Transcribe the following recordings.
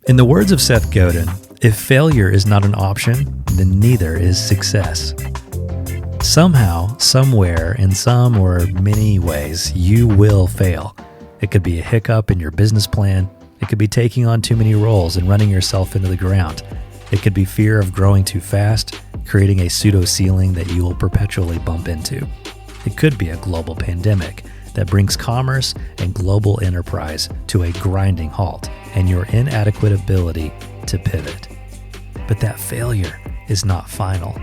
In the words of Seth Godin, if failure is not an option, then neither is success. Somehow, somewhere, in some or many ways, you will fail. It could be a hiccup in your business plan. It could be taking on too many roles and running yourself into the ground. It could be fear of growing too fast, creating a pseudo ceiling that you will perpetually bump into. It could be a global pandemic that brings commerce and global enterprise to a grinding halt and your inadequate ability to pivot. But that failure is not final.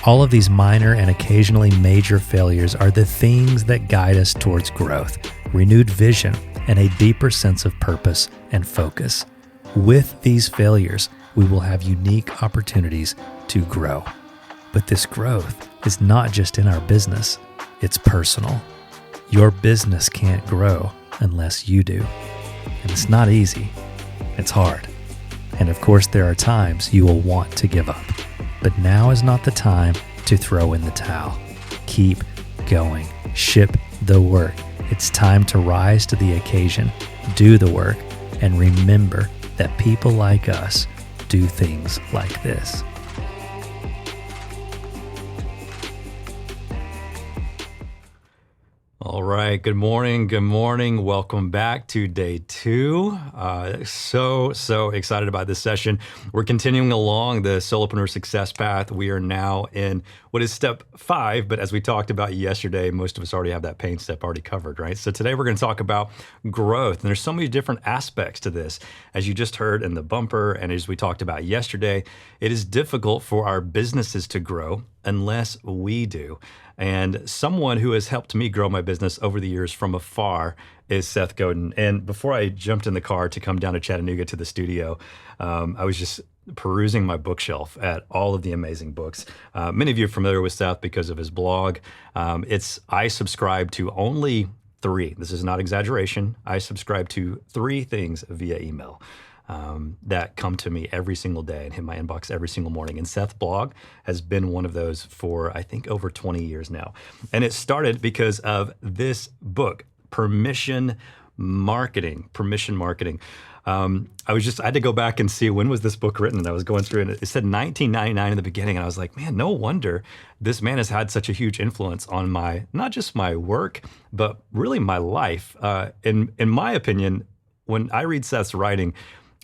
All of these minor and occasionally major failures are the things that guide us towards growth, renewed vision, and a deeper sense of purpose and focus. With these failures, we will have unique opportunities to grow. But this growth is not just in our business, it's personal. Your business can't grow unless you do. And it's not easy. It's hard. And of course, there are times you will want to give up. But now is not the time to throw in the towel. Keep going. Ship the work. It's time to rise to the occasion, do the work, and remember that people like us do things like this. All right. Good morning. Good morning. Welcome back to day 2. So excited about this session. We're continuing along the Solopreneur success path. We are now in what is step 5, but as we talked about yesterday, most of us already have that pain step already covered, right? So today we're going to talk about growth. And there's so many different aspects to this. As you just heard in the bumper, and as we talked about yesterday, it is difficult for our businesses to grow unless we do. And someone who has helped me grow my business over the years from afar is Seth Godin. And before I jumped in the car to come down to Chattanooga to the studio, I was just perusing my bookshelf at all of the amazing books. Many of you are familiar with Seth because of his blog. I subscribe to only 3. This is not exaggeration. I subscribe to 3 things via email. That come to me every single day and hit my inbox every single morning. And Seth's blog has been one of those for, I think, over 20 years now. And it started because of this book, Permission Marketing. I had to go back and see when was this book written, and I was going through it. It said 1999 in the beginning, and I was like, man, no wonder this man has had such a huge influence on not just my work, but really my life. In my opinion, when I read Seth's writing,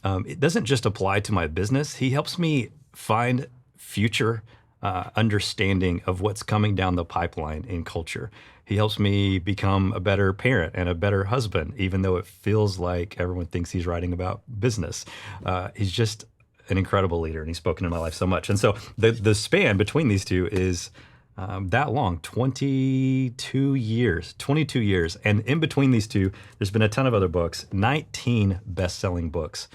it doesn't just apply to my business. He helps me find future understanding of what's coming down the pipeline in culture. He helps me become a better parent and a better husband, even though it feels like everyone thinks he's writing about business. He's just an incredible leader, and he's spoken in my life so much. And so the span between these two is that long, 22 years. And in between these two, there's been a ton of other books, 19 best-selling books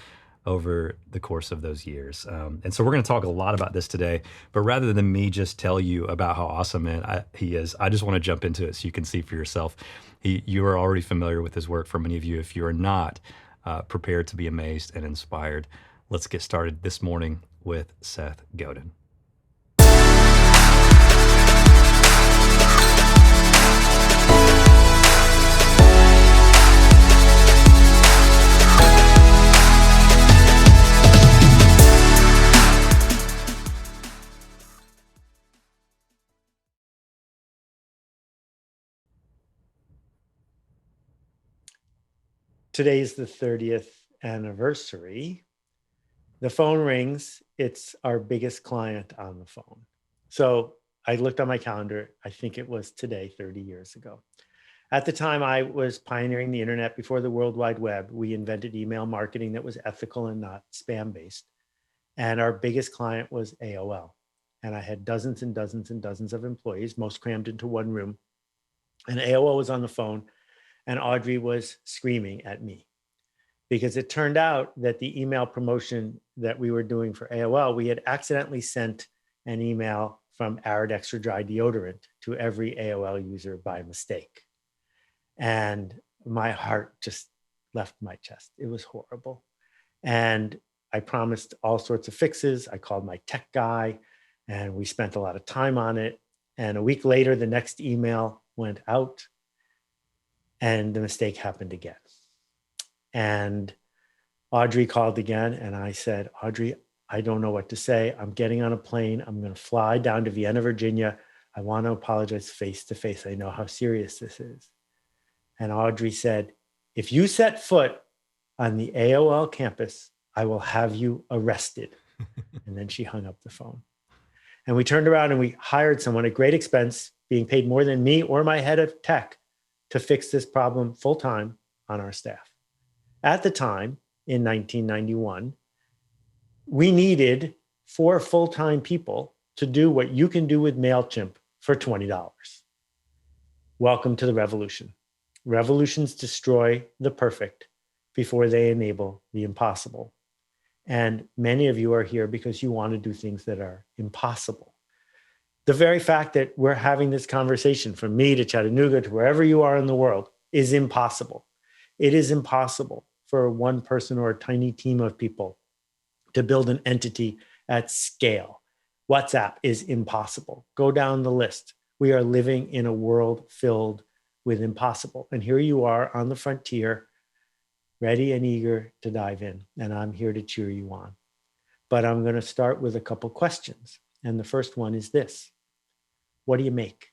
over the course of those years. And so we're going to talk a lot about this today, but rather than me just tell you about how awesome he is, I just want to jump into it so you can see for yourself. You are already familiar with his work for many of you. If you are not, prepared to be amazed and inspired. Let's get started this morning with Seth Godin. Today's the 30th anniversary. The phone rings. It's our biggest client on the phone. So I looked on my calendar. I think it was today, 30 years ago. At the time, I was pioneering the internet before the World Wide Web. We invented email marketing that was ethical and not spam-based. And our biggest client was AOL. And I had dozens and dozens and dozens of employees, most crammed into one room. And AOL was on the phone. And Audrey was screaming at me because it turned out that the email promotion that we were doing for AOL, we had accidentally sent an email from Arid Extra Dry Deodorant to every AOL user by mistake. And my heart just left my chest. It was horrible. And I promised all sorts of fixes. I called my tech guy and we spent a lot of time on it. And a week later, the next email went out. And the mistake happened again. And Audrey called again, and I said, Audrey, I don't know what to say. I'm getting on a plane. I'm going to fly down to Vienna, Virginia. I want to apologize face to face. I know how serious this is. And Audrey said, if you set foot on the AOL campus, I will have you arrested. And then she hung up the phone. And we turned around and we hired someone at great expense, being paid more than me or my head of tech, to fix this problem full time on our staff. At the time, in 1991, we needed 4 full-time people to do what you can do with MailChimp for $20. Welcome to the revolution. Revolutions destroy the perfect before they enable the impossible. And many of you are here because you want to do things that are impossible. The very fact that we're having this conversation from me to Chattanooga to wherever you are in the world is impossible. It is impossible for one person or a tiny team of people to build an entity at scale. WhatsApp is impossible. Go down the list. We are living in a world filled with impossible. And here you are on the frontier, ready and eager to dive in. And I'm here to cheer you on. But I'm going to start with a couple questions. And the first one is this: what do you make?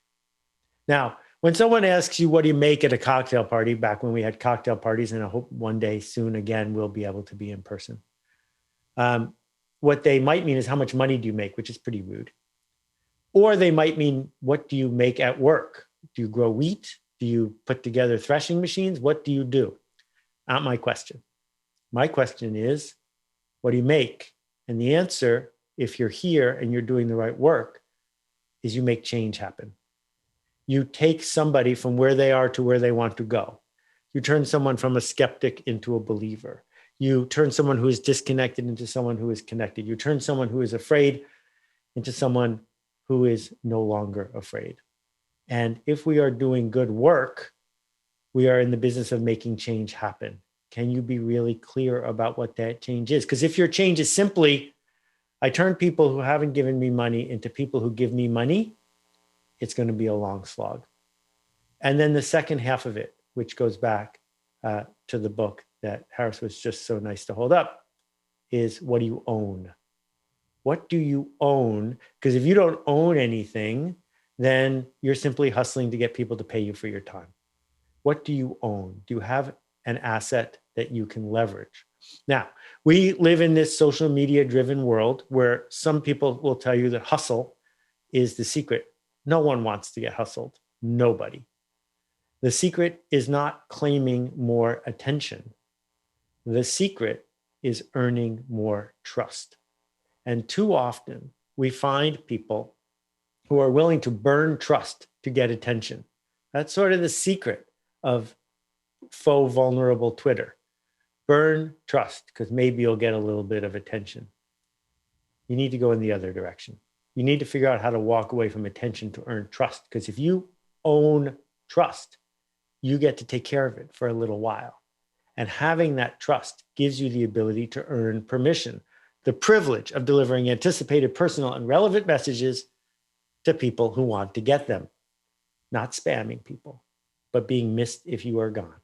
Now, when someone asks you, what do you make at a cocktail party, back when we had cocktail parties, and I hope one day soon again, we'll be able to be in person. What they might mean is, how much money do you make, which is pretty rude. Or they might mean, what do you make at work? Do you grow wheat? Do you put together threshing machines? What do you do? Not my question. My question is, what do you make? And the answer, if you're here and you're doing the right work, is you make change happen. You take somebody from where they are to where they want to go. You turn someone from a skeptic into a believer. You turn someone who is disconnected into someone who is connected. You turn someone who is afraid into someone who is no longer afraid. And if we are doing good work, we are in the business of making change happen. Can you be really clear about what that change is? Because if your change is simply, I turn people who haven't given me money into people who give me money, it's going to be a long slog. And then the second half of it, which goes back to the book that Harris was just so nice to hold up, is, what do you own? What do you own? Because if you don't own anything, then you're simply hustling to get people to pay you for your time. What do you own? Do you have an asset that you can leverage? Now, we live in this social media driven world where some people will tell you that hustle is the secret. No one wants to get hustled. Nobody. The secret is not claiming more attention. The secret is earning more trust. And too often we find people who are willing to burn trust to get attention. That's sort of the secret of faux vulnerable Twitter. Burn trust, because maybe you'll get a little bit of attention. You need to go in the other direction. You need to figure out how to walk away from attention to earn trust. Because if you own trust, you get to take care of it for a little while. And having that trust gives you the ability to earn permission, the privilege of delivering anticipated, personal, and relevant messages to people who want to get them. Not spamming people, but being missed if you are gone.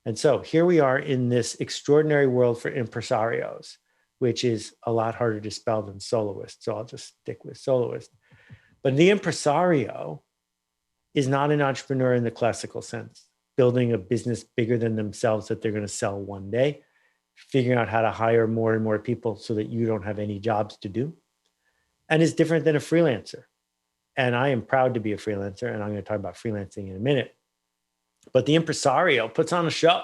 And so here we are in this extraordinary world for impresarios, which is a lot harder to spell than soloist. So I'll just stick with soloist. But the impresario is not an entrepreneur in the classical sense, building a business bigger than themselves that they're going to sell one day, figuring out how to hire more and more people so that you don't have any jobs to do, and is different than a freelancer. And I am proud to be a freelancer, and I'm going to talk about freelancing in a minute. But the impresario puts on a show.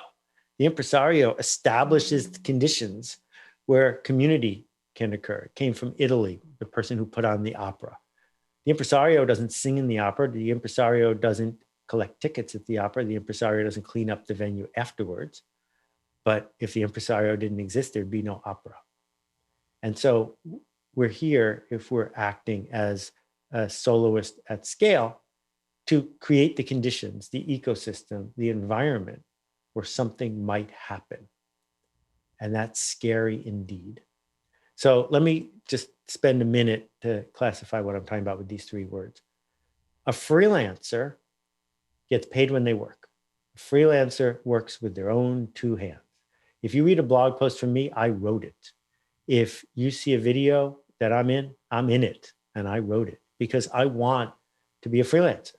The impresario establishes the conditions where community can occur. It came from Italy, the person who put on the opera. The impresario doesn't sing in the opera. The impresario doesn't collect tickets at the opera. The impresario doesn't clean up the venue afterwards. But if the impresario didn't exist, there'd be no opera. And so we're here, if we're acting as a soloist at scale, to create the conditions, the ecosystem, the environment where something might happen. And that's scary indeed. So let me just spend a minute to classify what I'm talking about with these 3 words. A freelancer gets paid when they work. A freelancer works with their own 2 hands. If you read a blog post from me, I wrote it. If you see a video that I'm in it, and I wrote it because I want to be a freelancer.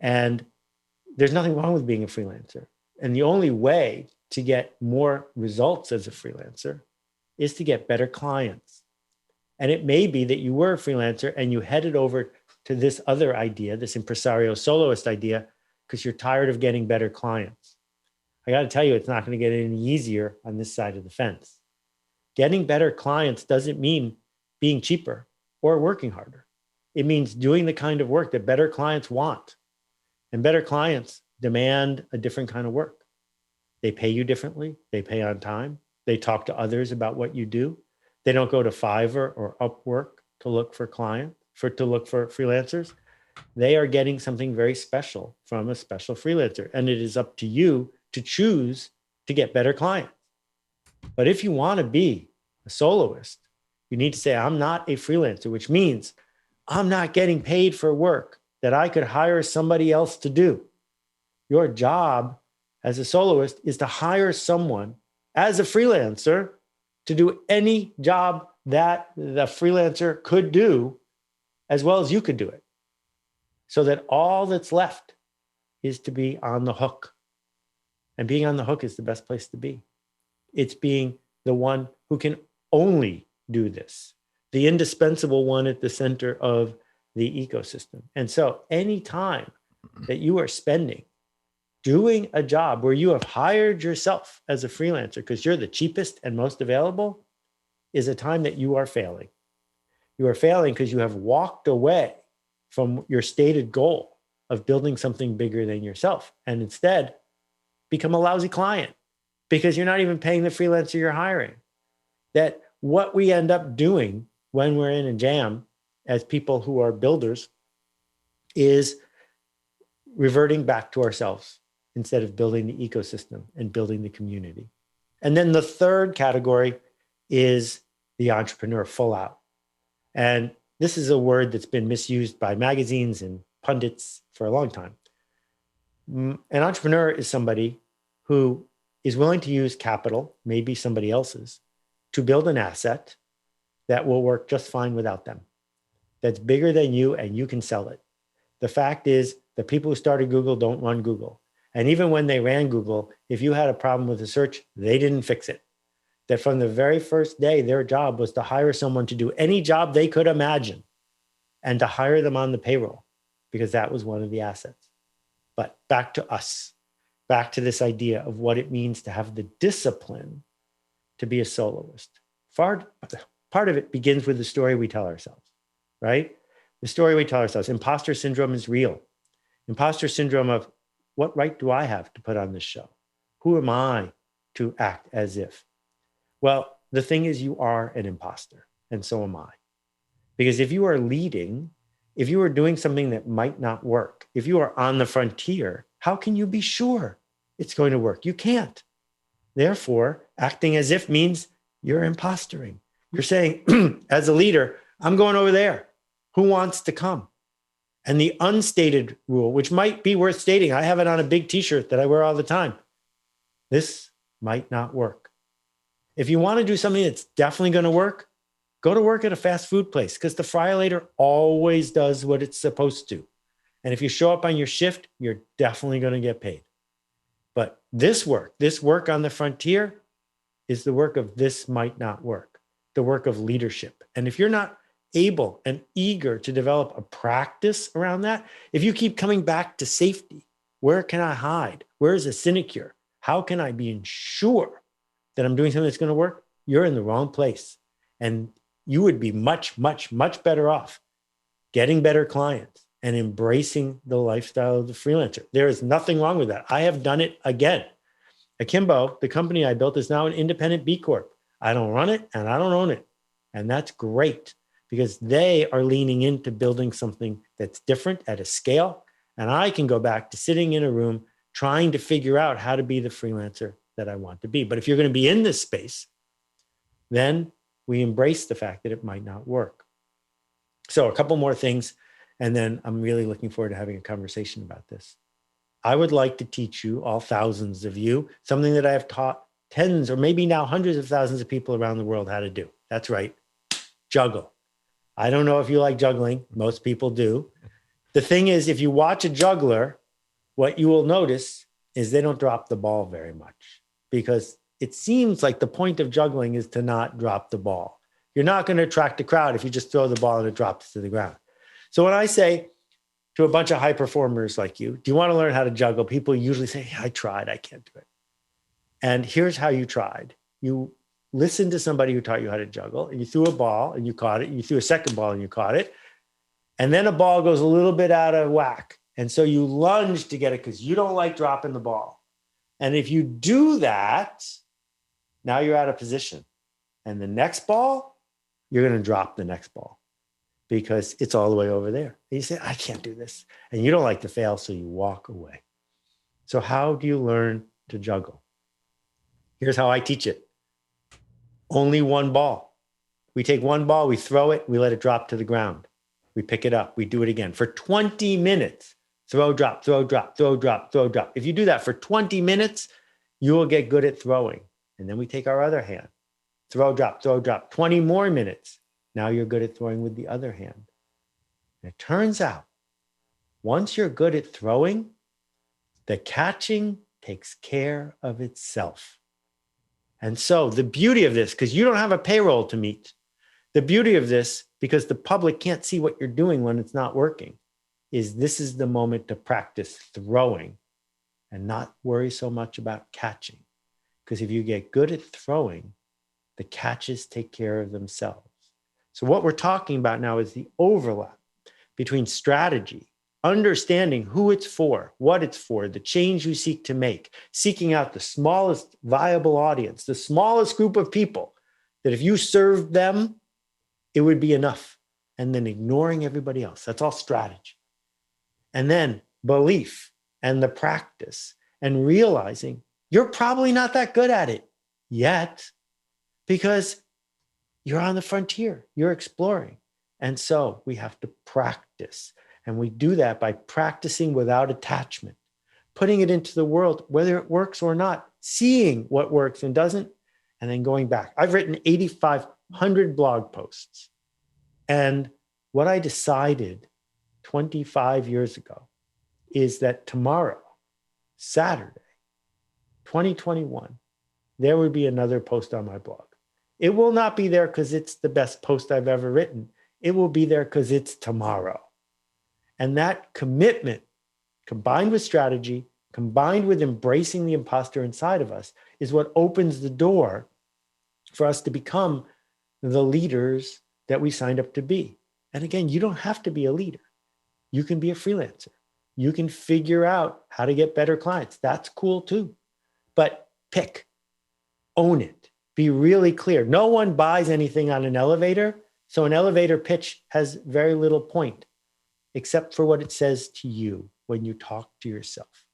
And there's nothing wrong with being a freelancer. And the only way to get more results as a freelancer is to get better clients. And it may be that you were a freelancer and you headed over to this other idea, this impresario soloist idea, because you're tired of getting better clients. I got to tell you, it's not going to get any easier on this side of the fence. Getting better clients doesn't mean being cheaper or working harder. It means doing the kind of work that better clients want. And better clients demand a different kind of work. They pay you differently. They pay on time. They talk to others about what you do. They don't go to Fiverr or Upwork to look for freelancers. They are getting something very special from a special freelancer. And it is up to you to choose to get better clients. But if you want to be a soloist, you need to say, I'm not a freelancer, which means I'm not getting paid for work that I could hire somebody else to do. Your job as a soloist is to hire someone as a freelancer to do any job that the freelancer could do as well as you could do it. So that all that's left is to be on the hook. And being on the hook is the best place to be. It's being the one who can only do this, the indispensable one at the center of the ecosystem. And so any time that you are spending doing a job where you have hired yourself as a freelancer because you're the cheapest and most available is a time that you are failing. You are failing because you have walked away from your stated goal of building something bigger than yourself and instead become a lousy client because you're not even paying the freelancer you're hiring. That what we end up doing when we're in a jam as people who are builders is reverting back to ourselves instead of building the ecosystem and building the community. And then the third category is the entrepreneur full out. And this is a word that's been misused by magazines and pundits for a long time. An entrepreneur is somebody who is willing to use capital, maybe somebody else's, to build an asset that will work just fine without them. That's bigger than you and you can sell it. The fact is, the people who started Google don't run Google. And even when they ran Google, if you had a problem with the search, they didn't fix it. That from the very first day, their job was to hire someone to do any job they could imagine and to hire them on the payroll because that was one of the assets. But back to us, back to this idea of what it means to have the discipline to be a soloist. Part of it begins with the story we tell ourselves, right? The story we tell ourselves. Imposter syndrome is real. Imposter syndrome of what right do I have to put on this show? Who am I to act as if? Well, the thing is you are an imposter and so am I. Because if you are leading, if you are doing something that might not work, if you are on the frontier, how can you be sure it's going to work? You can't. Therefore, acting as if means you're impostoring. You're saying, as a leader, I'm going over there. Who wants to come? And the unstated rule, which might be worth stating, I have it on a big t-shirt that I wear all the time. This might not work. If you want to do something that's definitely going to work, go to work at a fast food place because the fryer later always does what it's supposed to. And if you show up on your shift, you're definitely going to get paid. But this work on the frontier is the work of this might not work, the work of leadership. And if you're not able and eager to develop a practice around that, if you keep coming back to safety, where can I hide? Where is a sinecure? How can I be sure that I'm doing something that's going to work? You're in the wrong place. And you would be much, much, much better off getting better clients and embracing the lifestyle of the freelancer. There is nothing wrong with that. I have done it again. Akimbo, the company I built, is now an independent B Corp. I don't run it and I don't own it. And that's great because they are leaning into building something that's different at a scale. And I can go back to sitting in a room trying to figure out how to be the freelancer that I want to be. But if you're going to be in this space, then we embrace the fact that it might not work. So a couple more things, and then I'm really looking forward to having a conversation about this. I would like to teach you, all thousands of you, something that I have taught tens or maybe now hundreds of thousands of people around the world how to do. That's right. Juggle. I don't know if you like juggling. Most people do. The thing is, if you watch a juggler, what you will notice is they don't drop the ball very much, because it seems like the point of juggling is to not drop the ball. You're not going to attract a crowd if you just throw the ball and it drops to the ground. So when I say to a bunch of high performers like you, do you want to learn how to juggle? People usually say, I tried, I can't do it. And here's how you tried. You listened to somebody who taught you how to juggle, and you threw a ball and you caught it. You threw a second ball and you caught it. And then a ball goes a little bit out of whack. And so you lunge to get it because you don't like dropping the ball. And if you do that, now you're out of position. And the next ball, you're going to drop the next ball because it's all the way over there. And you say, I can't do this. And you don't like to fail, so you walk away. So how do you learn to juggle? Here's how I teach it. Only one ball. We take one ball, we throw it, we let it drop to the ground. We pick it up, we do it again for 20 minutes. Throw, drop, throw, drop, throw, drop, throw, drop. If you do that for 20 minutes, you will get good at throwing. And then we take our other hand. Throw, drop, 20 more minutes. Now you're good at throwing with the other hand. And it turns out, once you're good at throwing, the catching takes care of itself. And so the beauty of this, because you don't have a payroll to meet, the beauty of this, because the public can't see what you're doing when it's not working, is this is the moment to practice throwing and not worry so much about catching. Because if you get good at throwing, the catches take care of themselves. So what we're talking about now is the overlap between strategy, understanding who it's for, what it's for, the change you seek to make, seeking out the smallest viable audience, the smallest group of people that if you served them, it would be enough. And then ignoring everybody else. That's all strategy. And then belief and the practice and realizing you're probably not that good at it yet because you're on the frontier, you're exploring. And so we have to practice. And we do that by practicing without attachment, putting it into the world, whether it works or not, seeing what works and doesn't, and then going back. I've written 8,500 blog posts. And what I decided 25 years ago is that tomorrow, Saturday, 2021, there would be another post on my blog. It will not be there because it's the best post I've ever written. It will be there because it's tomorrow. And that commitment, combined with strategy, combined with embracing the imposter inside of us, is what opens the door for us to become the leaders that we signed up to be. And again, you don't have to be a leader. You can be a freelancer. You can figure out how to get better clients. That's cool too. But pick, own it, be really clear. No one buys anything on an elevator. So an elevator pitch has very little point, except for what it says to you when you talk to yourself.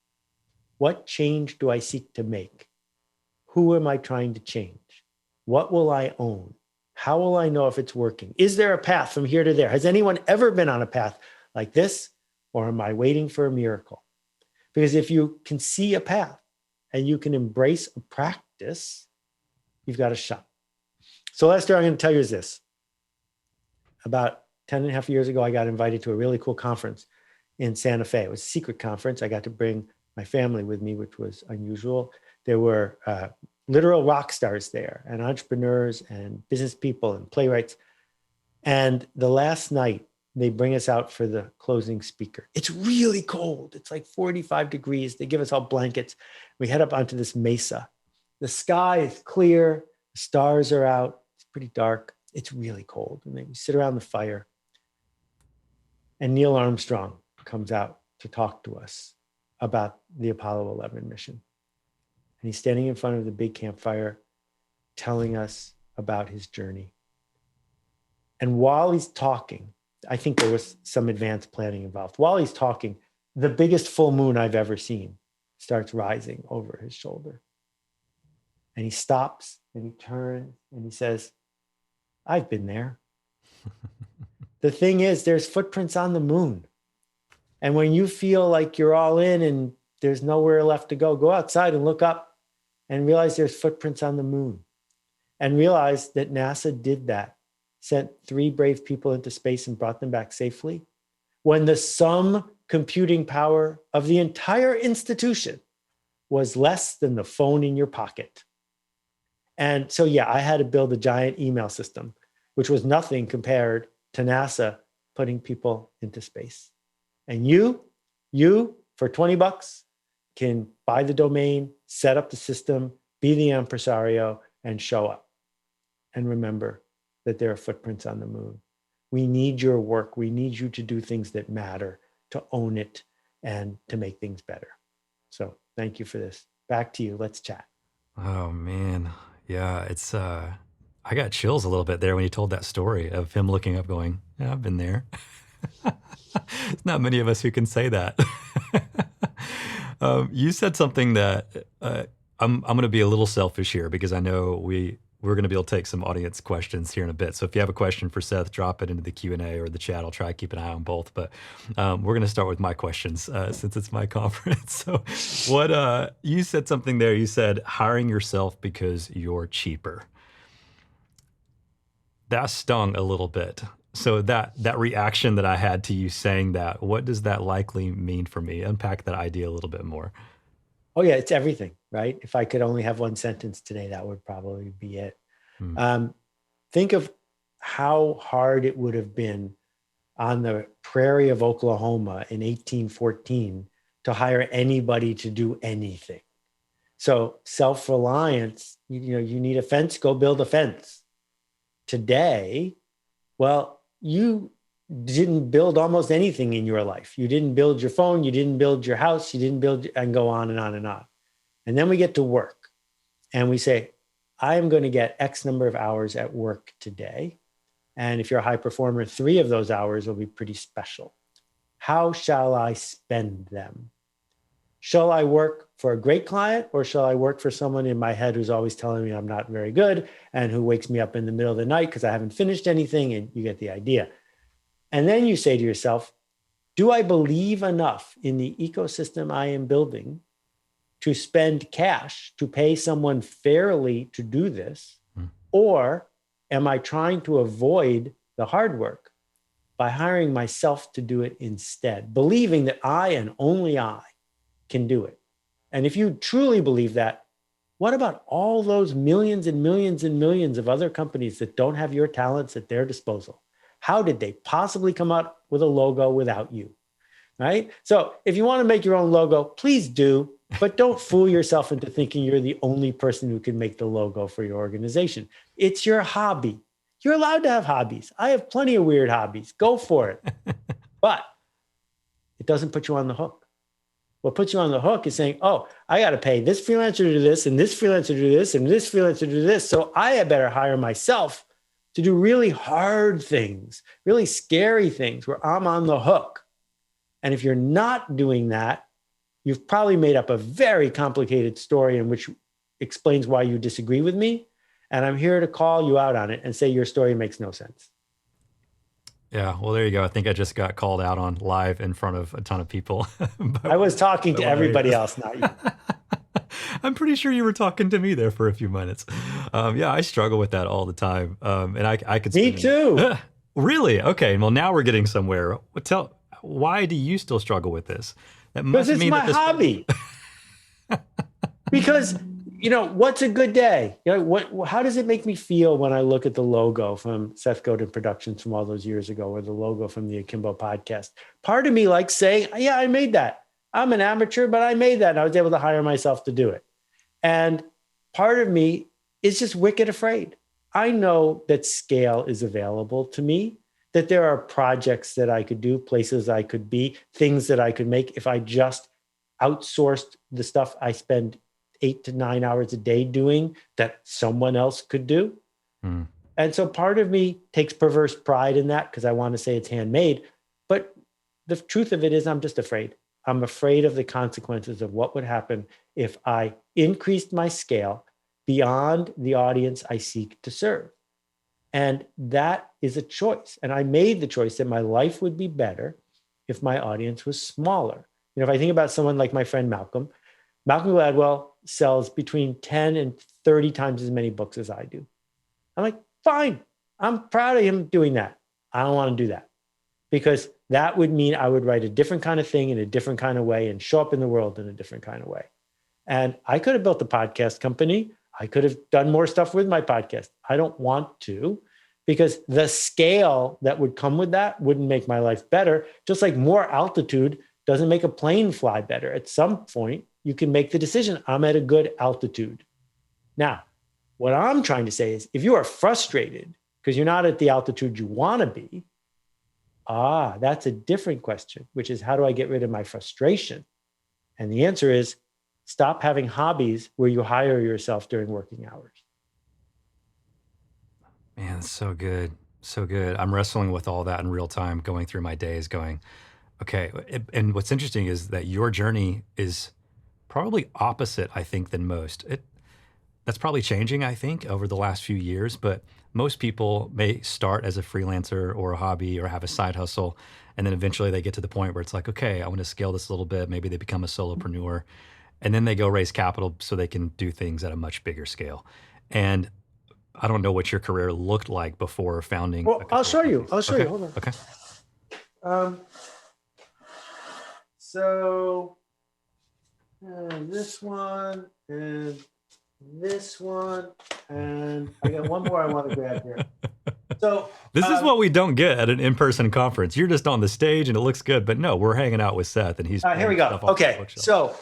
What change do I seek to make? Who am I trying to change? What will I own? How will I know if it's working? Is there a path from here to there? Has anyone ever been on a path like this? Or am I waiting for a miracle? Because if you can see a path and you can embrace a practice, you've got a shot. So last story I'm going to tell you is this. About 10 and a half years ago, I got invited to a really cool conference in Santa Fe. It was a secret conference. I got to bring my family with me, which was unusual. There were literal rock stars there and entrepreneurs and business people and playwrights. And the last night, they bring us out for the closing speaker. It's really cold. It's like 45 degrees. They give us all blankets. We head up onto this mesa. The sky is clear. The stars are out. It's pretty dark. It's really cold. And then we sit around the fire. And Neil Armstrong comes out to talk to us about the Apollo 11 mission. And he's standing in front of the big campfire telling us about his journey. And while he's talking, I think there was some advanced planning involved. While he's talking, the biggest full moon I've ever seen starts rising over his shoulder. And he stops and he turns and he says, I've been there. The thing is, there's footprints on the moon. And when you feel like you're all in and there's nowhere left to go outside and look up. and realize there's footprints on the moon, and realize that NASA did that, sent 3 brave people into space and brought them back safely, when the sum computing power of the entire institution was less than the phone in your pocket. And so, yeah, I had to build a giant email system, which was nothing compared to NASA putting people into space. And you for $20 can buy the domain, set up the system, be the impresario, and show up. And remember that there are footprints on the moon. We need your work. We need you to do things that matter, to own it, and to make things better. So thank you for this. Back to you. Let's chat. Oh man. Yeah, it's I got chills a little bit there when you told that story of him looking up going, yeah, I've been there. There's not many of us who can say that. You said something that I'm going to be a little selfish here because I know we're going to be able to take some audience questions here in a bit. So if you have a question for Seth, drop it into the Q&A or the chat. I'll try to keep an eye on both. But we're going to start with my questions since it's my conference. So what you said something there. You said hiring yourself because you're cheaper. That stung a little bit. So that reaction that I had to you saying that, what does that likely mean for me? Unpack that idea a little bit more. Oh yeah, it's everything, right? If I could only have one sentence today, that would probably be it. Think of how hard it would have been on the prairie of Oklahoma in 1814 to hire anybody to do anything. So self-reliance, you need a fence, go build a fence. Today, well, you didn't build almost anything in your life. You didn't build your phone, you didn't build your house, you didn't build, and go on and on and on. And then we get to work and we say, I'm going to get X number of hours at work today. And if you're a high performer, 3 of those hours will be pretty special. How shall I spend them? Shall I work for a great client, or shall I work for someone in my head who's always telling me I'm not very good and who wakes me up in the middle of the night because I haven't finished anything? And you get the idea. And then you say to yourself, do I believe enough in the ecosystem I am building to spend cash to pay someone fairly to do this? Or am I trying to avoid the hard work by hiring myself to do it instead, believing that I and only I can do it? And if you truly believe that, what about all those millions and millions and millions of other companies that don't have your talents at their disposal? How did they possibly come up with a logo without you? Right? So if you want to make your own logo, please do, but don't fool yourself into thinking you're the only person who can make the logo for your organization. It's your hobby. You're allowed to have hobbies. I have plenty of weird hobbies. Go for it. But it doesn't put you on the hook. What puts you on the hook is saying, oh, I got to pay this freelancer to do this, and this freelancer to do this, and this freelancer to do this. So I had better hire myself to do really hard things, really scary things where I'm on the hook. And if you're not doing that, you've probably made up a very complicated story in which explains why you disagree with me. And I'm here to call you out on it and say your story makes no sense. Yeah, well, there you go. I think I just got called out on live in front of a ton of people. I was talking to everybody else, not you. I'm pretty sure you were talking to me there for a few minutes. Yeah, I struggle with that all the time. And I could. Me too. Really? Okay. Well, now we're getting somewhere. Why do you still struggle with this? Because it's my hobby. Because, what's a good day? How does it make me feel when I look at the logo from Seth Godin Productions from all those years ago, or the logo from the Akimbo podcast? Part of me likes saying, yeah, I made that. I'm an amateur, but I made that and I was able to hire myself to do it. And part of me is just wicked afraid. I know that scale is available to me, that there are projects that I could do, places I could be, things that I could make if I just outsourced the stuff I spend 8 to 9 hours a day doing that someone else could do. And so part of me takes perverse pride in that because I want to say it's handmade. But the truth of it is I'm just afraid. I'm afraid of the consequences of what would happen if I increased my scale beyond the audience I seek to serve. And that is a choice. And I made the choice that my life would be better if my audience was smaller. If I think about someone like my friend Malcolm Gladwell sells between 10 and 30 times as many books as I do. I'm like, fine. I'm proud of him doing that. I don't want to do that because that would mean I would write a different kind of thing in a different kind of way and show up in the world in a different kind of way. And I could have built a podcast company. I could have done more stuff with my podcast. I don't want to because the scale that would come with that wouldn't make my life better. Just like more altitude doesn't make a plane fly better. At some point, you can make the decision, I'm at a good altitude. Now, what I'm trying to say is if you are frustrated because you're not at the altitude you want to be, that's a different question, which is how do I get rid of my frustration? And the answer is stop having hobbies where you hire yourself during working hours. Man, that's so good. So good. I'm wrestling with all that in real time, going through my days going, okay. And what's interesting is that your journey is probably opposite, I think, than most. That's probably changing, I think, over the last few years, but most people may start as a freelancer or a hobby or have a side hustle. And then eventually they get to the point where it's like, okay, I want to scale this a little bit. Maybe they become a solopreneur and then they go raise capital so they can do things at a much bigger scale. And I don't know what your career looked like before founding. Well, I'll show you. Hold on. Okay. This one and this one, and I got one more I want to grab here. So this is what we don't get at an in-person conference. You're just on the stage and it looks good, but no, we're hanging out with Seth and he's here we go. Okay, so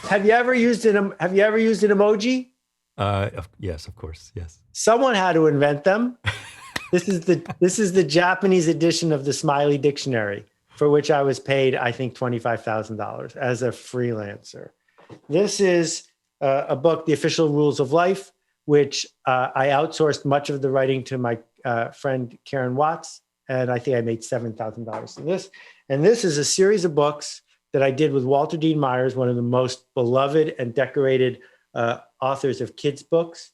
have you ever used an emoji? Yes, of course. Yes. Someone had to invent them. This is the Japanese edition of the Smiley Dictionary, for which I was paid, I think, $25,000 as a freelancer. This is a book, The Official Rules of Life, which I outsourced much of the writing to my friend Karen Watts, and I think I made $7,000 in this. And this is a series of books that I did with Walter Dean Myers, one of the most beloved and decorated authors of kids' books.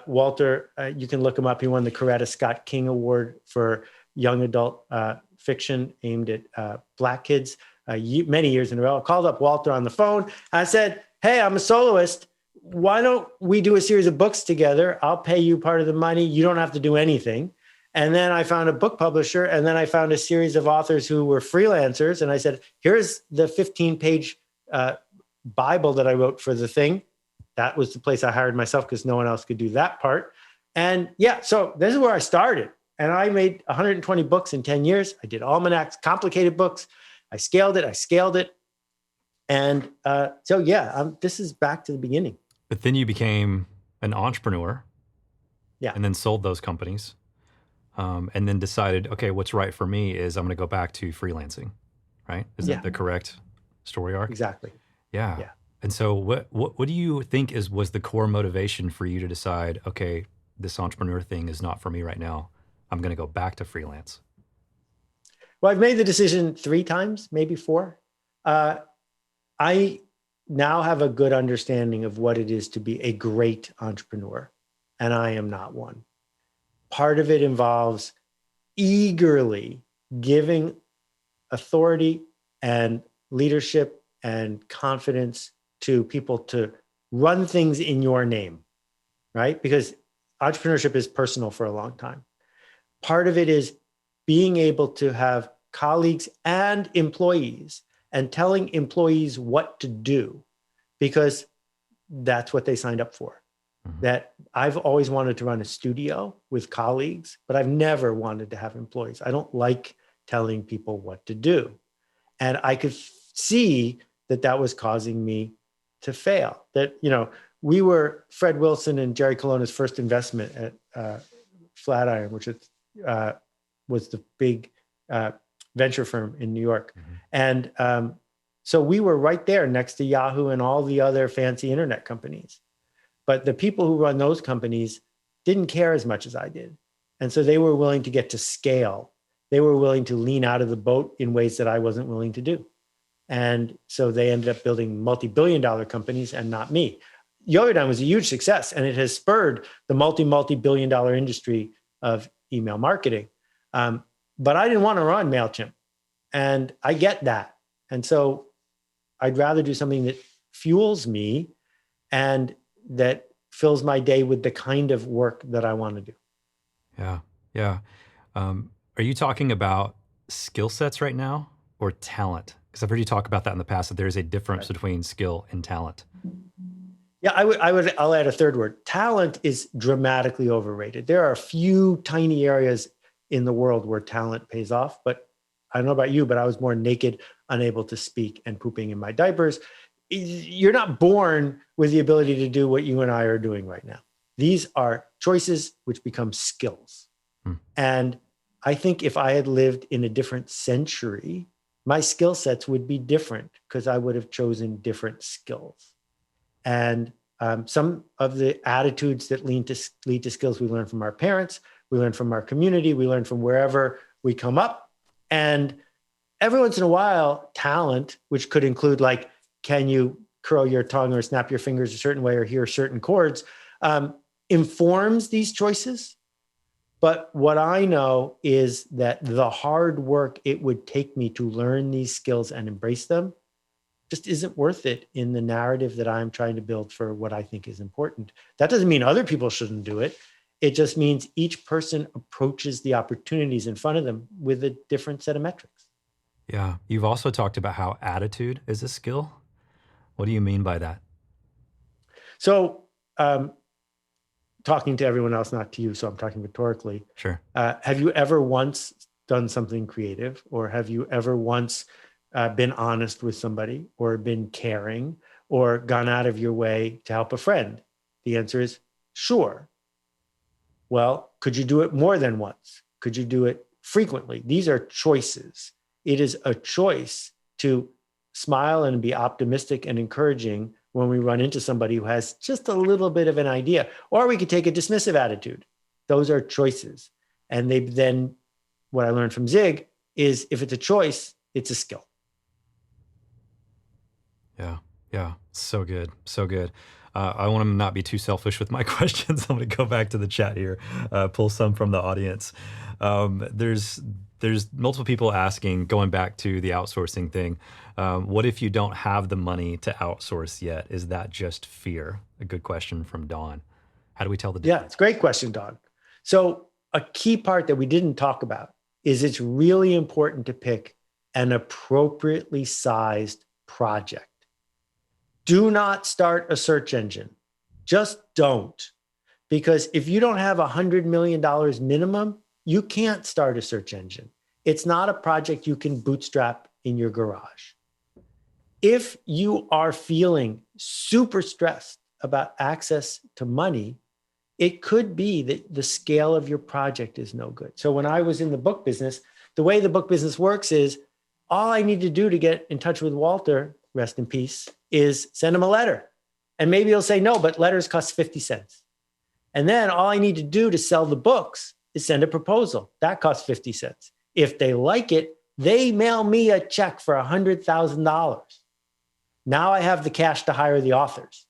Walter, you can look him up. He won the Coretta Scott King Award for young adult fiction aimed at Black kids many years in a row. I called up Walter on the phone. I said, hey, I'm a soloist. Why don't we do a series of books together? I'll pay you part of the money. You don't have to do anything. And then I found a book publisher, and then I found a series of authors who were freelancers. And I said, here's the 15-page Bible that I wrote for the thing. That was the place I hired myself because no one else could do that part. And yeah, so this is where I started. And I made 120 books in 10 years. I did almanacs, complicated books. I scaled it. And this is back to the beginning. But then you became an entrepreneur. Yeah. And then sold those companies. And then decided, okay, what's right for me is I'm going to go back to freelancing, right? Is that the correct story arc? Exactly. Yeah. And so what do you think was the core motivation for you to decide, okay, this entrepreneur thing is not for me right now. I'm going to go back to freelance. Well, I've made the decision 3 times, maybe 4. I now have a good understanding of what it is to be a great entrepreneur, and I am not one. Part of it involves eagerly giving authority and leadership and confidence to people to run things in your name, right? Because entrepreneurship is personal for a long time. Part of it is being able to have colleagues and employees and telling employees what to do because that's what they signed up for. Mm-hmm. That I've always wanted to run a studio with colleagues, but I've never wanted to have employees. I don't like telling people what to do. And I could see that was causing me to fail. That, we were Fred Wilson and Jerry Colonna's first investment at Flatiron, which was the big venture firm in New York. Mm-hmm. And so we were right there next to Yahoo and all the other fancy internet companies. But the people who run those companies didn't care as much as I did. And so they were willing to get to scale. They were willing to lean out of the boat in ways that I wasn't willing to do. And so they ended up building multi-billion-dollar companies and not me. Yogadon was a huge success, and it has spurred the multi-billion-dollar industry of email marketing. But I didn't want to run MailChimp, and I get that. And so I'd rather do something that fuels me and that fills my day with the kind of work that I want to do. Yeah. Yeah. Are you talking about skill sets right now or talent? Because I've heard you talk about that in the past, that there's a difference between skill and talent. Yeah, I'll add a third word. Talent is dramatically overrated. There are a few tiny areas in the world where talent pays off, but I don't know about you, but I was born naked, unable to speak, and pooping in my diapers. You're not born with the ability to do what you and I are doing right now. These are choices which become skills. And I think if I had lived in a different century, my skill sets would be different because I would have chosen different skills. And some of the attitudes that lead to skills we learn from our parents, we learn from our community, we learn from wherever we come up. And every once in a while, talent, which could include like, can you curl your tongue or snap your fingers a certain way or hear certain chords, informs these choices. But what I know is that the hard work it would take me to learn these skills and embrace them just isn't worth it in the narrative that I'm trying to build for what I think is important. That doesn't mean other people shouldn't do it. It just means each person approaches the opportunities in front of them with a different set of metrics. Yeah. You've also talked about how attitude is a skill. What do you mean by that? So, talking to everyone else, not to you, so I'm talking rhetorically. Sure. Have you ever once done something creative, or have you ever once been honest with somebody, or been caring, or gone out of your way to help a friend? The answer is sure. Well, could you do it more than once? Could you do it frequently? These are choices. It is a choice to smile and be optimistic and encouraging when we run into somebody who has just a little bit of an idea, or we could take a dismissive attitude. Those are choices. And then what I learned from Zig is if it's a choice, it's a skill. Yeah. Yeah. So good. So good. I want to not be too selfish with my questions. I'm going to go back to the chat here, pull some from the audience. There's multiple people asking, going back to the outsourcing thing. What if you don't have the money to outsource yet? Is that just fear? A good question from Dawn. How do we tell the difference? Yeah, it's a great question, Dawn. So a key part that we didn't talk about is it's really important to pick an appropriately sized project. Do not start a search engine. Just don't. Because if you don't have $100 million minimum, you can't start a search engine. It's not a project you can bootstrap in your garage. If you are feeling super stressed about access to money, it could be that the scale of your project is no good. So when I was in the book business, the way the book business works is all I need to do to get in touch with Walter, rest in peace, is send him a letter. And maybe he'll say no, but letters cost 50 cents. And then all I need to do to sell the books is send a proposal. That costs 50 cents. If they like it, they mail me a check for $100,000. Now I have the cash to hire the authors.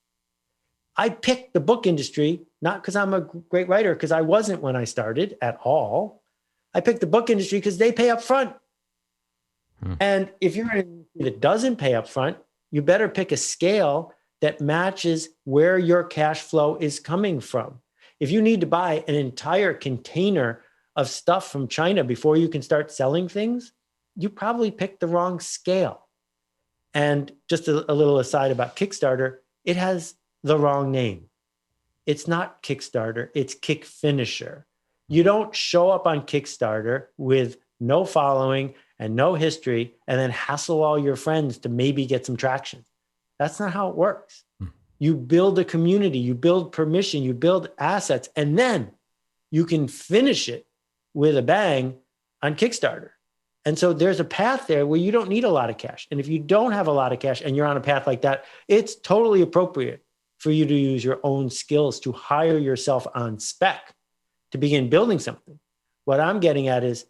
I picked the book industry, not because I'm a great writer, because I wasn't when I started at all. I picked the book industry because they pay up front. And if you're in an industry that doesn't pay up front, you better pick a scale that matches where your cash flow is coming from. If you need to buy an entire container of stuff from China before you can start selling things, you probably picked the wrong scale. And just a little aside about Kickstarter, it has the wrong name. It's not Kickstarter, it's Kick Finisher. You don't show up on Kickstarter with no following and no history and then hassle all your friends to maybe get some traction. That's not how it works. You build a community, you build permission, you build assets, and then you can finish it with a bang on Kickstarter. And so there's a path there where you don't need a lot of cash. And if you don't have a lot of cash and you're on a path like that, it's totally appropriate for you to use your own skills to hire yourself on spec to begin building something. What I'm getting at is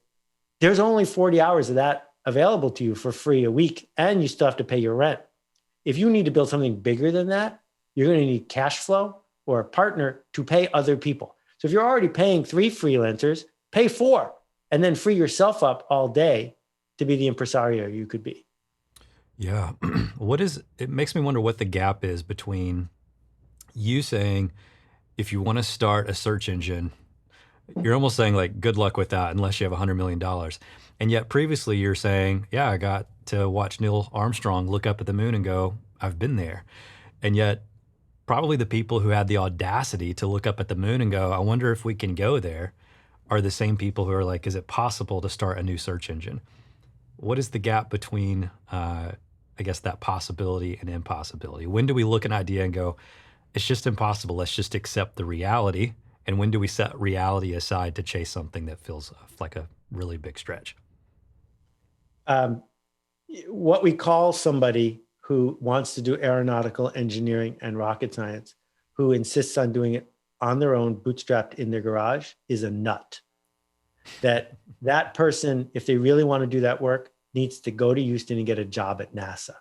there's only 40 hours of that available to you for free a week, and you still have to pay your rent. If you need to build something bigger than that, you're going to need cash flow or a partner to pay other people. So if you're already paying 3 freelancers, pay 4, and then free yourself up all day to be the impresario you could be. Yeah. It makes me wonder what the gap is between you saying, if you want to start a search engine, you're almost saying like, good luck with that unless you have $100 million. And yet previously you're saying, yeah, I got to watch Neil Armstrong look up at the moon and go, I've been there. And yet probably the people who had the audacity to look up at the moon and go, I wonder if we can go there, are the same people who are like, is it possible to start a new search engine? What is the gap between, I guess, that possibility and impossibility? When do we look at an idea and go, it's just impossible, let's just accept the reality? And when do we set reality aside to chase something that feels like a really big stretch? What we call somebody who wants to do aeronautical engineering and rocket science, who insists on doing it on their own, bootstrapped in their garage, is a nut. That person, if they really want to do that work, needs to go to Houston and get a job at NASA.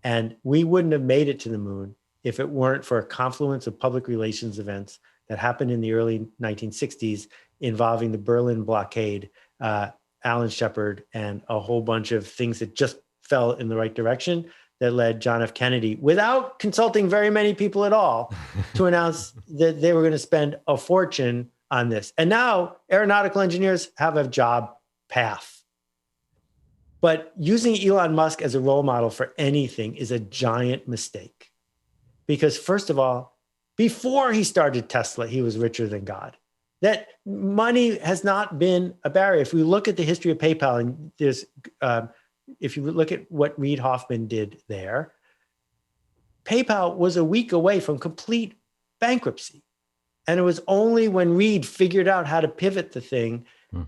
And we wouldn't have made it to the moon if it weren't for a confluence of public relations events that happened in the early 1960s involving the Berlin blockade, Alan Shepard, and a whole bunch of things that just fell in the right direction that led John F. Kennedy, without consulting very many people at all, to announce that they were going to spend a fortune on this. And now aeronautical engineers have a job path. But using Elon Musk as a role model for anything is a giant mistake. Because first of all, before he started Tesla, he was richer than God. That money has not been a barrier. If we look at the history of PayPal, and there's, if you look at what Reid Hoffman did there, PayPal was a week away from complete bankruptcy. And it was only when Reid figured out how to pivot the thing,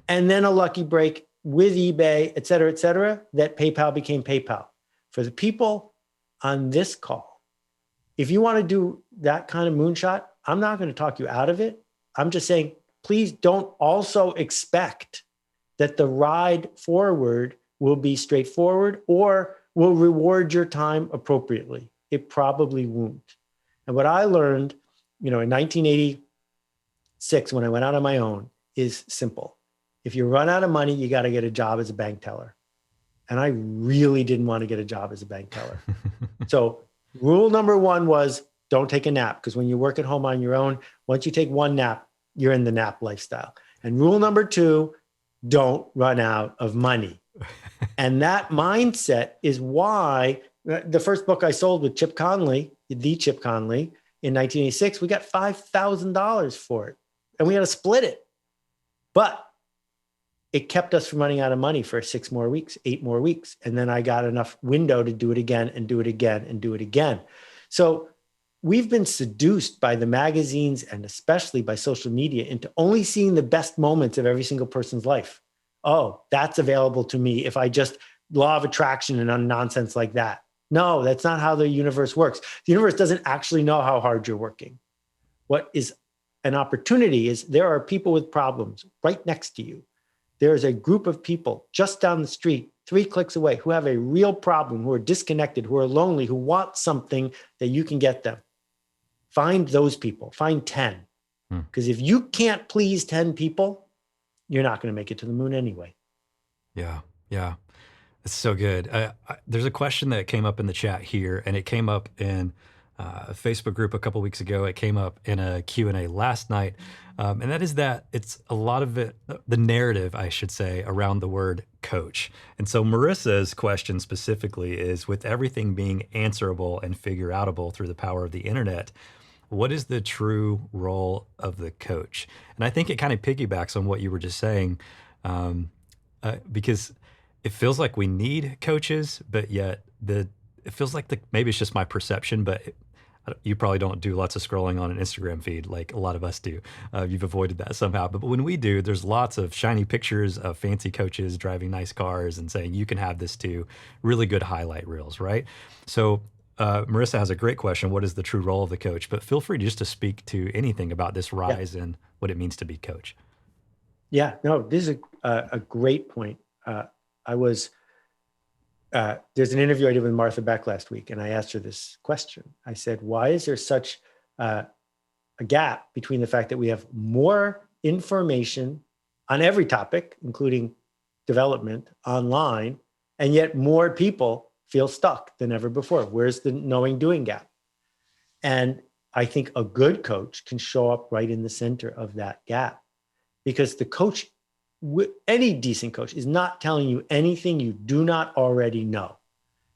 and then a lucky break with eBay, et cetera, that PayPal became PayPal. For the people on this call, if you want to do that kind of moonshot, I'm not going to talk you out of it. I'm just saying, please don't also expect that the ride forward will be straightforward or will reward your time appropriately. It probably won't. And what I learned, in 1986, when I went out on my own, is simple. If you run out of money, you got to get a job as a bank teller. And I really didn't want to get a job as a bank teller. So rule number one was don't take a nap, because when you work at home on your own, once you take one nap, you're in the nap lifestyle. And rule number two, don't run out of money. And that mindset is why the first book I sold with Chip Conley, the Chip Conley, in 1986, we got $5,000 for it. And we had to split it. But it kept us from running out of money for 6 more weeks, 8 more weeks. And then I got enough window to do it again and do it again and do it again. So we've been seduced by the magazines and especially by social media into only seeing the best moments of every single person's life. Oh, that's available to me if I just law of attraction and nonsense like that. No, that's not how the universe works. The universe doesn't actually know how hard you're working. What is an opportunity is there are people with problems right next to you. There is a group of people just down the street, 3 clicks away, who have a real problem, who are disconnected, who are lonely, who want something that you can get them. Find those people, find 10. Because if you can't please 10 people, you're not going to make it to the moon anyway. Yeah. It's so good. There's a question that came up in the chat here, and it came up in a Facebook group a couple weeks ago. It came up in a Q&A last night. And that is that it's a lot of it, the narrative, I should say, around the word coach. And so Marissa's question specifically is, with everything being answerable and figure outable through the power of the internet, what is the true role of the coach? And I think it kind of piggybacks on what you were just saying, because it feels like we need coaches, but yet it feels like maybe it's just my perception, but you probably don't do lots of scrolling on an Instagram feed like a lot of us do. You've avoided that somehow. But when we do, there's lots of shiny pictures of fancy coaches driving nice cars and saying, you can have this too. Really good highlight reels, right? So Marissa has a great question. What is the true role of the coach? But feel free just to speak to anything about this rise and what it means to be coach. Yeah, no, this is a great point. There's an interview I did with Martha Beck last week, and I asked her this question. I said, why is there such a gap between the fact that we have more information on every topic, including development online, and yet more people feel stuck than ever before? Where's the knowing doing gap? And I think a good coach can show up right in the center of that gap, because the coach, any decent coach, is not telling you anything you do not already know.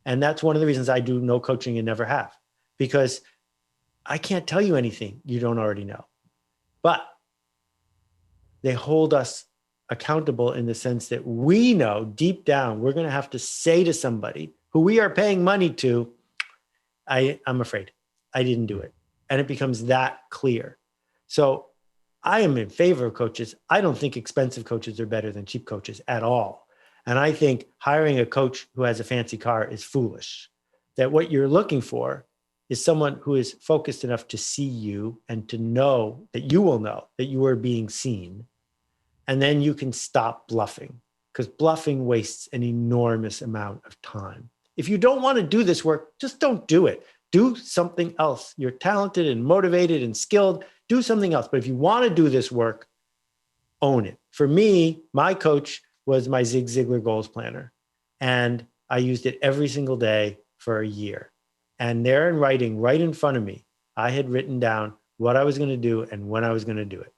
And that's one of the reasons I do no coaching and never have, because I can't tell you anything you don't already know. But they hold us accountable in the sense that we know deep down we're going to have to say to somebody who we are paying money to, I'm afraid I didn't do it. And it becomes that clear. So I am in favor of coaches. I don't think expensive coaches are better than cheap coaches at all. And I think hiring a coach who has a fancy car is foolish. That what you're looking for is someone who is focused enough to see you and to know that you will know that you are being seen. And then you can stop bluffing, because bluffing wastes an enormous amount of time. If you don't want to do this work, just don't do it. Do something else. You're talented and motivated and skilled. Do something else. But if you want to do this work, own it. For me, my coach was my Zig Ziglar goals planner. And I used it every single day for a year. And there in writing, right in front of me, I had written down what I was going to do and when I was going to do it.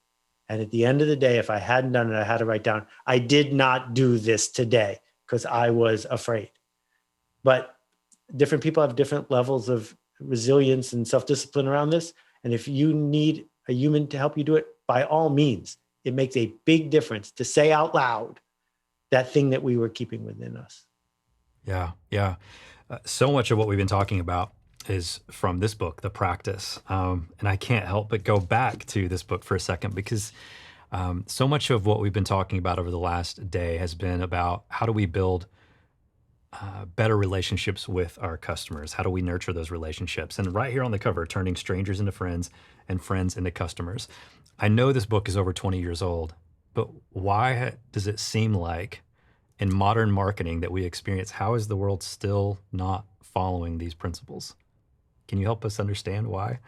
And at the end of the day, if I hadn't done it, I had to write down, I did not do this today because I was afraid. But different people have different levels of resilience and self-discipline around this. And if you need a human to help you do it, by all means, it makes a big difference to say out loud that thing that we were keeping within us. Yeah, yeah. So much of what we've been talking about is from this book, The Practice. And I can't help but go back to this book for a second, because so much of what we've been talking about over the last day has been about how do we build better relationships with our customers? How do we nurture those relationships? And right here on the cover, turning strangers into friends and friends into customers. I know this book is over 20 years old, but why does it seem like in modern marketing that we experience, how is the world still not following these principles? Can you help us understand why?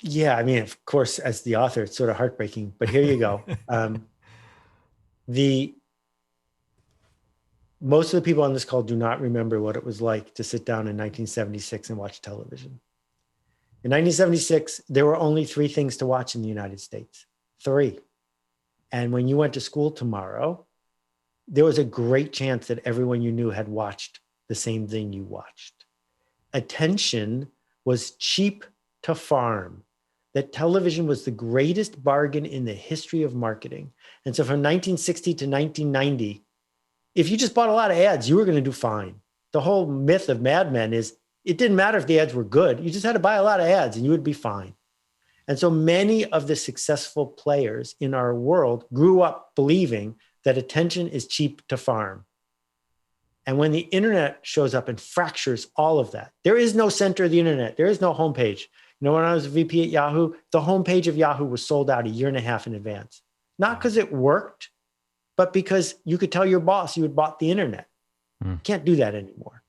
Yeah, I mean, of course, as the author, it's sort of heartbreaking, but here you go. Most of the people on this call do not remember what it was like to sit down in 1976 and watch television. In 1976, there were only 3 things to watch in the United States. 3. And when you went to school tomorrow, there was a great chance that everyone you knew had watched the same thing you watched. Attention was cheap to farm. That television was the greatest bargain in the history of marketing. And so from 1960 to 1990, if you just bought a lot of ads, you were going to do fine. The whole myth of Mad Men is it didn't matter if the ads were good. You just had to buy a lot of ads and you would be fine. And so many of the successful players in our world grew up believing that attention is cheap to farm. And when the internet shows up and fractures all of that, there is no center of the internet. There is no homepage. You know, when I was a VP at Yahoo, the homepage of Yahoo was sold out a year and a half in advance. Not because it worked, but because you could tell your boss you had bought the internet. Can't do that anymore.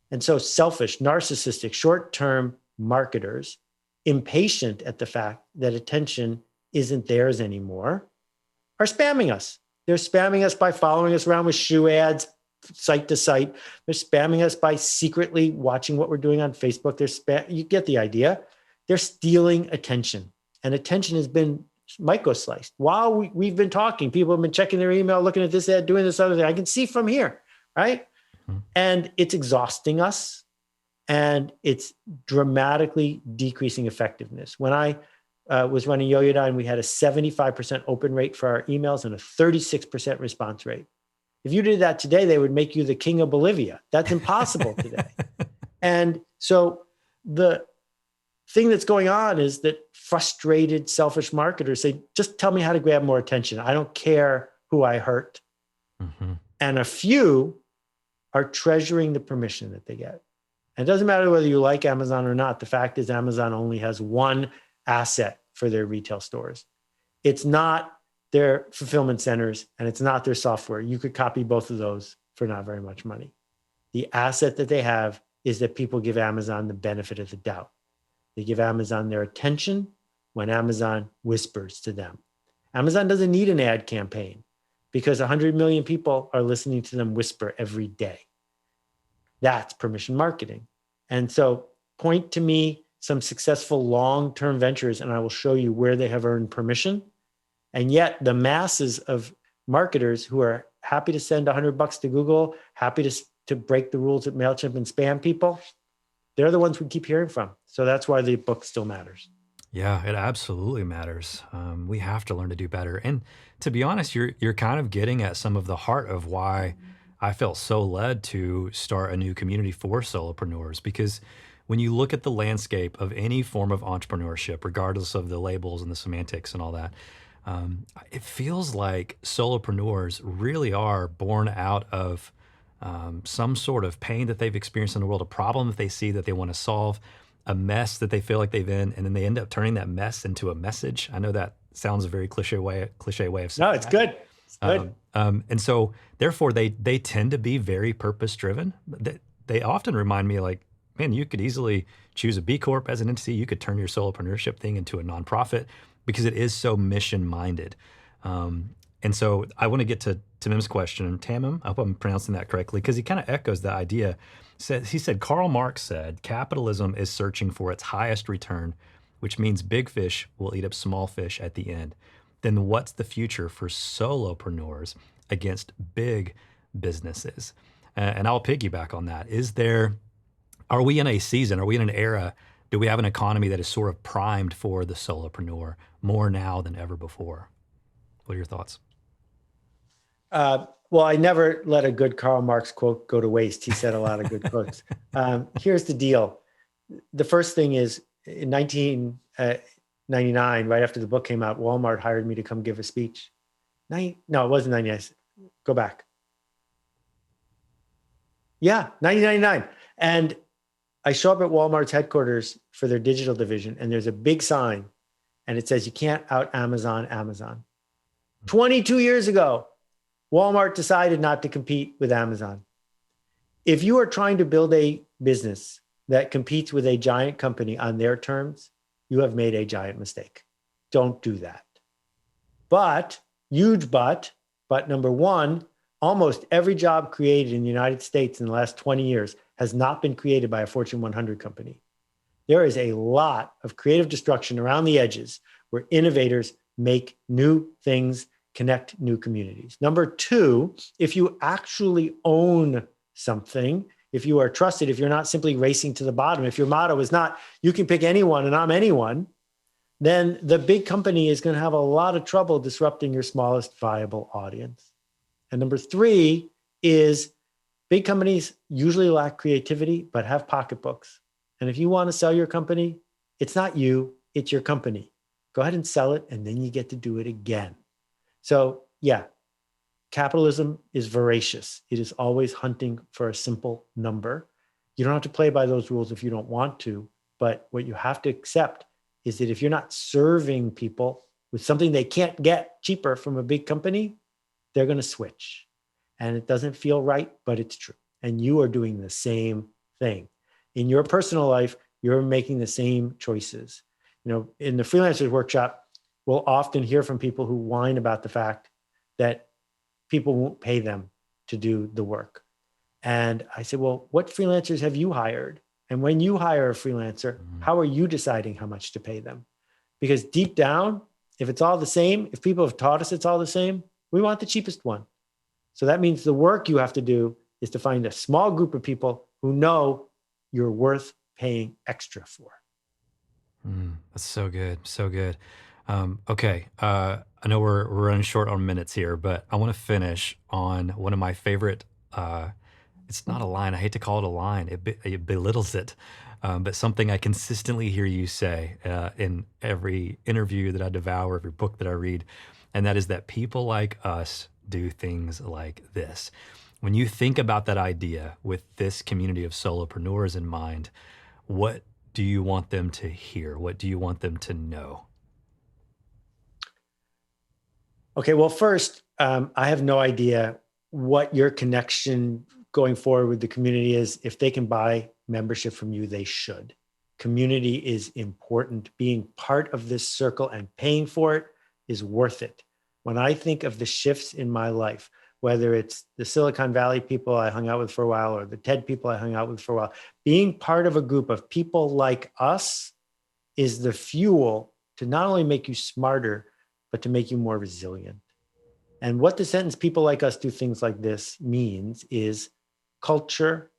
And so selfish, narcissistic, short-term marketers, impatient at the fact that attention isn't theirs anymore, are spamming us. They're spamming us by following us around with shoe ads, site to site. They're spamming us by secretly watching what we're doing on Facebook. You get the idea. They're stealing attention. And attention has been micro-sliced. While we've been talking, people have been checking their email, looking at this ad, doing this other thing. I can see from here, right? And it's exhausting us, and it's dramatically decreasing effectiveness. When I was running Yoyodyne, we had a 75% open rate for our emails and a 36% response rate. If you did that today, they would make you the king of Bolivia. That's impossible today. And so the thing that's going on is that frustrated, selfish marketers say, just tell me how to grab more attention. I don't care who I hurt. And a few are treasuring the permission that they get. And it doesn't matter whether you like Amazon or not. The fact is Amazon only has one asset for their retail stores. It's not their fulfillment centers, and it's not their software. You could copy both of those for not very much money. The asset that they have is that people give Amazon the benefit of the doubt. They give Amazon their attention when Amazon whispers to them. Amazon doesn't need an ad campaign because 100 million people are listening to them whisper every day. That's permission marketing. And so point to me some successful long-term ventures, and I will show you where they have earned permission. And yet the masses of marketers who are happy to send $100 to Google, happy to break the rules at MailChimp and spam people, they're the ones we keep hearing from. So that's why the book still matters. Yeah, it absolutely matters. We have to learn to do better. And to be honest, you're kind of getting at some of the heart of why I felt so led to start a new community for solopreneurs. Because when you look at the landscape of any form of entrepreneurship, regardless of the labels and the semantics and all that, it feels like solopreneurs really are born out of some sort of pain that they've experienced in the world, a problem that they see that they want to solve, a mess that they feel like they've in, and then they end up turning that mess into a message. I know that sounds a very cliche way of saying No, it's that. good. It's good. And so therefore they tend to be very purpose driven. They often remind me like, man, you could easily choose a B Corp as an entity. You could turn your solopreneurship thing into a nonprofit because it is so mission minded. And so I want to get to Tamim's question. Tamim, I hope I'm pronouncing that correctly, because he kind of echoes the idea. He said, Karl Marx said, capitalism is searching for its highest return, which means big fish will eat up small fish at the end. Then what's the future for solopreneurs against big businesses? And I'll piggyback on that. Are we in a season, are we in an era, do we have an economy that is sort of primed for the solopreneur more now than ever before? What are your thoughts? Well, I never let a good Karl Marx quote go to waste. He said a lot of good quotes. Here's the deal. The first thing is in 1999, right after the book came out, Walmart hired me to come give a speech. No, it wasn't 99. Go back. Yeah, 1999. And I show up at Walmart's headquarters for their digital division, and there's a big sign, and it says, you can't out Amazon Amazon. 22 years ago, Walmart decided not to compete with Amazon. If you are trying to build a business that competes with a giant company on their terms, you have made a giant mistake. Don't do that. But, huge but number one, almost every job created in the United States in the last 20 years has not been created by a Fortune 100 company. There is a lot of creative destruction around the edges where innovators make new things, connect new communities. Number two, if you actually own something, if you are trusted, if you're not simply racing to the bottom, if your motto is not, you can pick anyone and I'm anyone, then the big company is going to have a lot of trouble disrupting your smallest viable audience. And number three is big companies usually lack creativity, but have pocketbooks. And if you want to sell your company, it's not you, it's your company. Go ahead and sell it, and then you get to do it again. So yeah, capitalism is voracious. It is always hunting for a simple number. You don't have to play by those rules if you don't want to, but what you have to accept is that if you're not serving people with something they can't get cheaper from a big company, they're going to switch. And it doesn't feel right, but it's true. And you are doing the same thing. In your personal life, you're making the same choices. You know, in the Freelancers Workshop, we'll often hear from people who whine about the fact that people won't pay them to do the work. And I said, well, what freelancers have you hired? And when you hire a freelancer, how are you deciding how much to pay them? Because deep down, if it's all the same, if people have taught us it's all the same, we want the cheapest one. So that means the work you have to do is to find a small group of people who know you're worth paying extra for. That's so good. So good. Okay. I know we're running short on minutes here, but I want to finish on one of my favorite, it's not a line. I hate to call it a line. It belittles it. But something I consistently hear you say in every interview that I devour, every book that I read, and that is that people like us do things like this. When you think about that idea with this community of solopreneurs in mind, what do you want them to hear? What do you want them to know? Okay, well, first, I have no idea what your connection going forward with the community is. If they can buy membership from you, they should. Community is important. Being part of this circle and paying for it is worth it. When I think of the shifts in my life, whether it's the Silicon Valley people I hung out with for a while or the TED people I hung out with for a while, being part of a group of people like us is the fuel to not only make you smarter, but to make you more resilient. And what the sentence "people like us do things like this" means is culture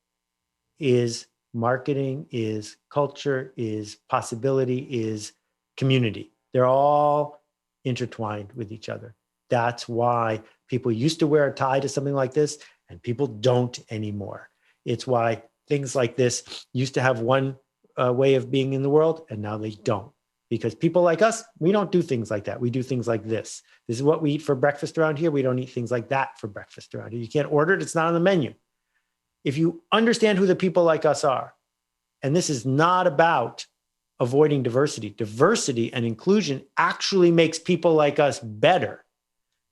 is marketing, is culture, is possibility, is community. They're all intertwined with each other. That's why people used to wear a tie to something like this and people don't anymore. It's why things like this used to have one way of being in the world and now they don't. Because people like us, we don't do things like that. We do things like this. This is what we eat for breakfast around here. We don't eat things like that for breakfast around here. You can't order it. It's not on the menu. If you understand who the people like us are, and this is not about avoiding diversity. Diversity and inclusion actually makes people like us better,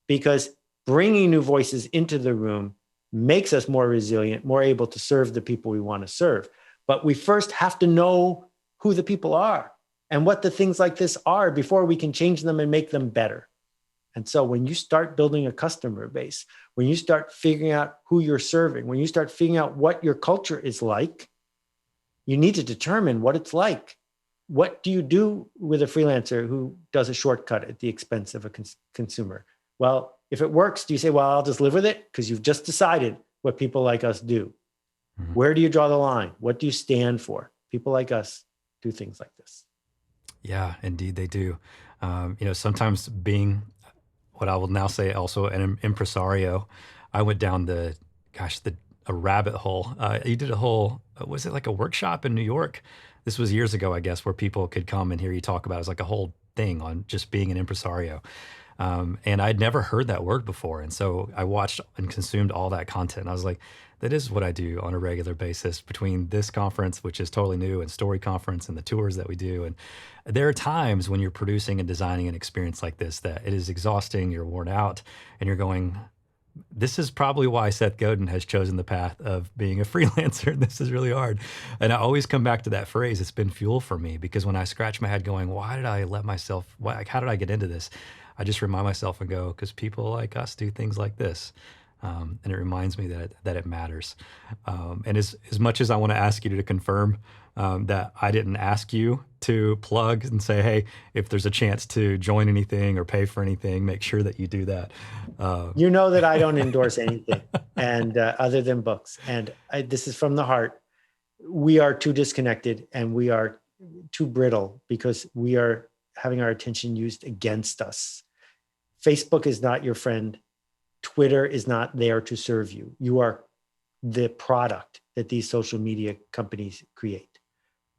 because bringing new voices into the room makes us more resilient, more able to serve the people we want to serve. But we first have to know who the people are and what the things like this are before we can change them and make them better. And so when you start building a customer base, when you start figuring out who you're serving, when you start figuring out what your culture is like, you need to determine what it's like. What do you do with a freelancer who does a shortcut at the expense of a consumer? Well, if it works, do you say, well, I'll just live with it? Because you've just decided what people like us do. Mm-hmm. Where do you draw the line? What do you stand for? People like us do things like this. Yeah, indeed they do. Sometimes being what I will now say also an impresario, I went down a rabbit hole. You did a whole, was it like a workshop in New York? This was years ago, I guess, where people could come and hear you talk about it. It was like a whole thing on just being an impresario. And I'd never heard that word before. And so I watched and consumed all that content. And I was like, that is what I do on a regular basis between this conference, which is totally new, and Story Conference and the tours that we do. And there are times when you're producing and designing an experience like this that it is exhausting, you're worn out, and you're going, this is probably why Seth Godin has chosen the path of being a freelancer. This is really hard. And I always come back to that phrase. It's been fuel for me, because when I scratch my head going, how did I get into this? I just remind myself and go, because people like us do things like this. And it reminds me that it matters. And as much as I want to ask you to confirm that I didn't ask you to plug and say, hey, if there's a chance to join anything or pay for anything, make sure that you do that. You know that I don't endorse anything and other than books. And this is from the heart. We are too disconnected and we are too brittle because we are having our attention used against us. Facebook is not your friend. Twitter is not there to serve you. You are the product that these social media companies create.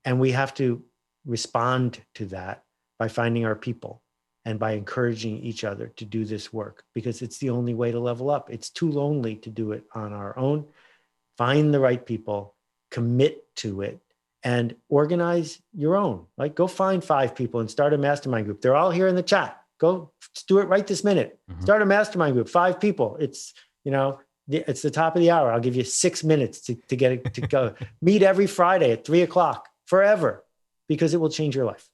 And we have to respond to that by finding our people and by encouraging each other to do this work, because it's the only way to level up. It's too lonely to do it on our own. Find the right people, commit to it, and organize your own. Like, go find 5 people and start a mastermind group. They're all here in the chat. Go do it right this minute. Mm-hmm. Start a mastermind group, 5 people. It's the top of the hour. I'll give you 6 minutes to get it to go. Meet every Friday at 3:00 forever, because it will change your life.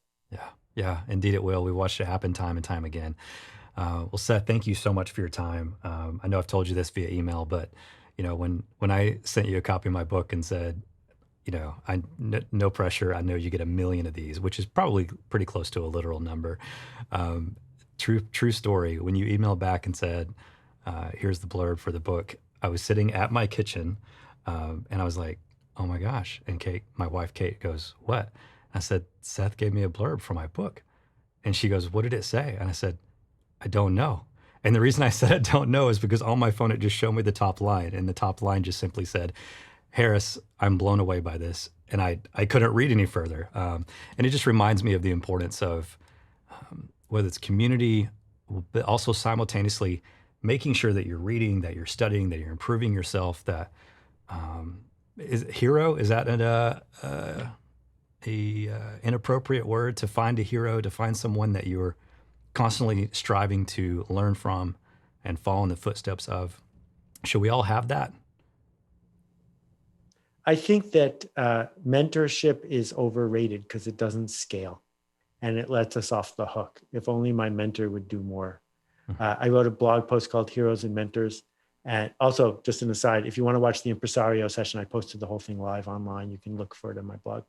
Yeah, indeed it will. We watched it happen time and time again. Well, Seth, thank you so much for your time. I know I've told you this via email, but when I sent you a copy of my book and said, no pressure, I know you get 1 million of these, which is probably pretty close to a literal number. True story. When you emailed back and said, here's the blurb for the book, I was sitting at my kitchen and I was like, oh my gosh. And my wife, Kate, goes, what? I said, Seth gave me a blurb for my book. And she goes, what did it say? And I said, I don't know. And the reason I said I don't know is because on my phone, it just showed me the top line. And the top line just simply said, Harris, I'm blown away by this. And I couldn't read any further. And it just reminds me of the importance of whether it's community, but also simultaneously making sure that you're reading, that you're studying, that you're improving yourself. That is that an inappropriate word, to find a hero, to find someone that you're constantly striving to learn from and follow in the footsteps of? Should we all have that? I think that mentorship is overrated because it doesn't scale and it lets us off the hook. If only my mentor would do more. I wrote a blog post called Heroes and Mentors. And also, just an aside, if you want to watch the impresario session, I posted the whole thing live online. You can look for it on my blog.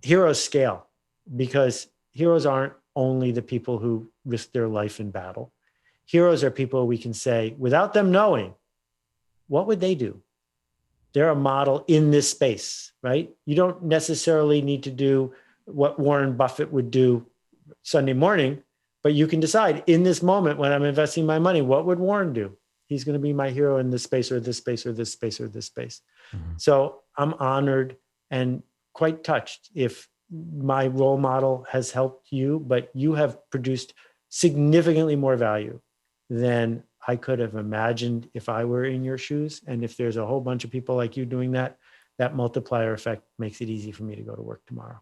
heroes scale, because heroes aren't only the people who risk their life in battle. Heroes are people we can say, without them knowing, what would they do? They're a model in this space, right? You don't necessarily need to do what Warren Buffett would do Sunday morning, but you can decide in this moment when I'm investing my money, what would Warren do? He's going to be my hero in this space or this space or this space or this space. Mm-hmm. So I'm honored and quite touched if my role model has helped you, but you have produced significantly more value than I could have imagined if I were in your shoes. And if there's a whole bunch of people like you doing that, that multiplier effect makes it easy for me to go to work tomorrow.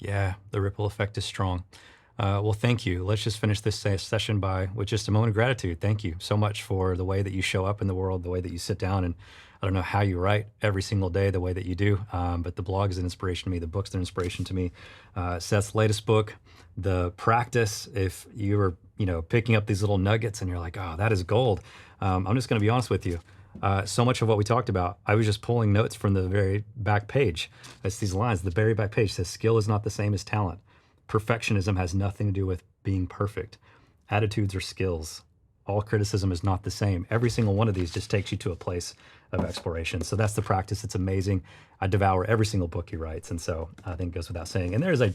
Yeah, the ripple effect is strong. Well, thank you. Let's just finish this session with just a moment of gratitude. Thank you so much for the way that you show up in the world, the way that you sit down, and I don't know how you write every single day the way that you do, but the blog is an inspiration to me. The book's an inspiration to me. Seth's latest book, The Practice, if you were picking up these little nuggets and you're like, oh, that is gold. I'm just going to be honest with you. So much of what we talked about, I was just pulling notes from the very back page. That's these lines. The very back page says, skill is not the same as talent. Perfectionism has nothing to do with being perfect. Attitudes are skills. All criticism is not the same. Every single one of these just takes you to a place of exploration. So that's The Practice. It's amazing. I devour every single book he writes. And so I think it goes without saying. And there's a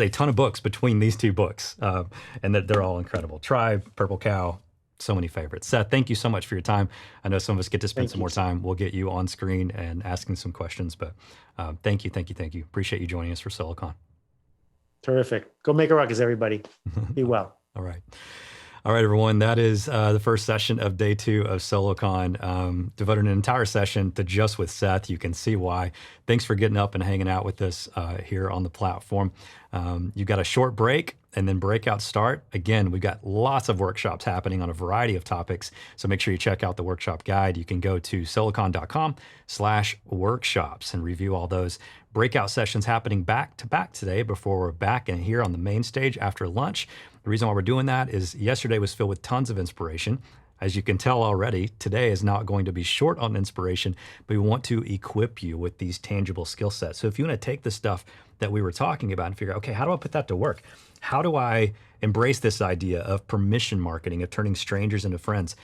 ton of books between these two books, and they're all incredible. Tribe, Purple Cow, so many favorites. Seth, thank you so much for your time. I know some of us get to spend some more time. We'll get you on screen and asking some questions, but thank you. Appreciate you joining us for SoloCon. Terrific. Go make a ruckus, everybody. Be well. All right, everyone. That is the first session of day 2 of SoloCon. Devoted an entire session to just with Seth. You can see why. Thanks for getting up and hanging out with us here on the platform. You got a short break and then breakout start. Again, we've got lots of workshops happening on a variety of topics. So make sure you check out the workshop guide. You can go to solocon.com/workshops and review all those. Breakout sessions happening back to back today before we're back in here on the main stage after lunch. The reason why we're doing that is yesterday was filled with tons of inspiration. As you can tell already, today is not going to be short on inspiration, but we want to equip you with these tangible skill sets. So if you want to take the stuff that we were talking about and figure out, okay, how do I put that to work? How do I embrace this idea of permission marketing, of turning strangers into friends?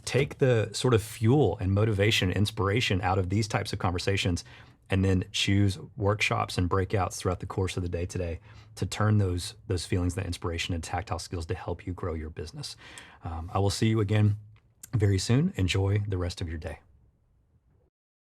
Take the sort of fuel and motivation, inspiration out of these types of conversations, and then choose workshops and breakouts throughout the course of the day today to turn those feelings, that inspiration, and tactile skills to help you grow your business. I will see you again very soon. Enjoy the rest of your day.